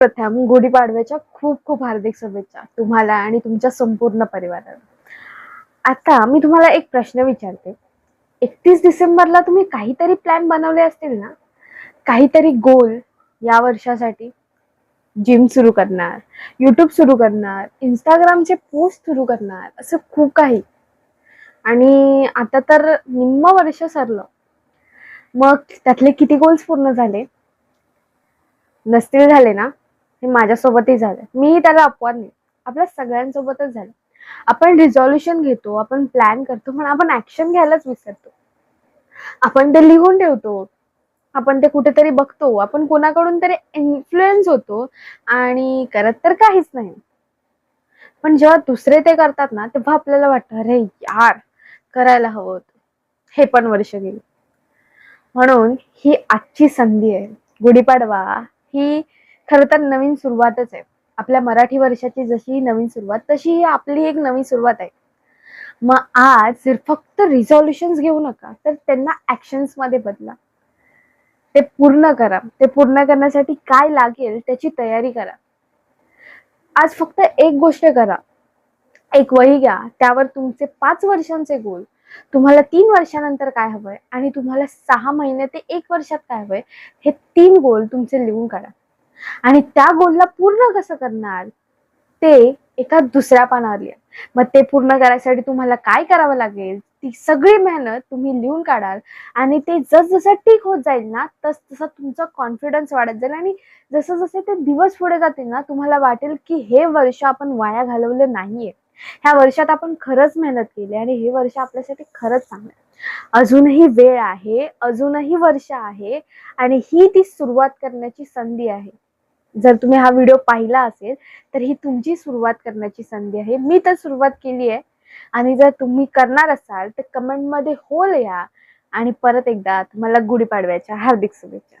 प्रथम गुढीपाडव्याच्या खूप खूप हार्दिक शुभेच्छा तुम्हाला आणि तुमच्या संपूर्ण परिवाराला. आता मी तुम्हाला एक प्रश्न विचारते. 31 डिसेंबरला तुम्ही काहीतरी प्लॅन बनवले असतील ना? काहीतरी गोल या वर्षासाठी? जिम सुरू करणार, YouTube सुरू करणार, Instagramचे पोस्ट सुरू करणार, असं खूप काही. आणि आता तर निम्म वर्ष सरलं. मग त्यातले किती गोल्स पूर्ण झाले? नसतील झाले ना? हे माझ्यासोबतही झालं. मीही त्याला अपवाद नाही. आपल्या सगळ्यांसोबतच झालं. आपण रिझॉल्यूशन घेतो, आपण प्लॅन करतो, पण आपण ऍक्शन घ्यायलाच विसरतो. आपण ते लिहून ठेवतो, आपण ते कुठेतरी बघतो, आपण कोणाकडून तरी इन्फ्लुएन्स होतो आणि करत तर काहीच नाही. पण जेव्हा दुसरे ते करतात ना, तेव्हा आपल्याला वाटतं अरे यार, करायला हवं होतं. हे पण वर्ष गेले. म्हणून ही आजची संधी आहे. गुढीपाडवा ही खरं तर नवीन सुरुवातच आहे. आपल्या मराठी वर्षाची जशी नवीन सुरुवात, तशी ही आपली एक नवीन सुरुवात आहे. मग आज जर फक्त रिझॉल्युशन्स घेऊ नका, तर त्यांना ऍक्शन्स मध्ये बदला. ते पूर्ण करा. ते पूर्ण करण्यासाठी काय लागेल त्याची तयारी करा. आज फक्त एक गोष्ट करा. एक वही घ्या, त्यावर तुमचे 5 वर्षांचे गोल, तुम्हाला 3 वर्षानंतर काय हवंय आणि तुम्हाला 6 महिने ते 1 वर्षात काय हवंय, हे 3 गोल तुमचे लिहून काढा. आणि त्या गोलला पूर्ण कसं करणार ते एका दुसऱ्या पानावर लिहा. मग ते पूर्ण करायसाठी तुम्हाला काय करावं लागेल, ती सगळी मेहनत तुम्ही लिहून काढाल आणि ते जसजसं ठीक होत जाईल ना, तसतसा तुमचा कॉन्फिडन्स वाढत जाईल आणि जसं-जसे ते दिवस पुढे जातील ना, तुम्हाला वाटेल की हे वर्ष आपण वाया घालवलं नाहीये. ह्या वर्षात आपण खरंच मेहनत केली आणि हे वर्ष आपल्यासाठी खरंच चांगलं आहे. अजूनही वेळ आहे, अजूनही वर्ष आहे आणि ही ती सुरुवात करण्याची संधी आहे. जर तुम्ही हा व्हिडिओ पाहिला असेल तर ही तुमची सुरुवात करण्याची संधी आहे. मी तर सुरुवात केली आहे आणि जर तुम्ही करणार असाल तर कमेंटमध्ये हो लिहा आणि परत एकदा तुम्हाला गुढीपाडव्याच्या हार्दिक शुभेच्छा.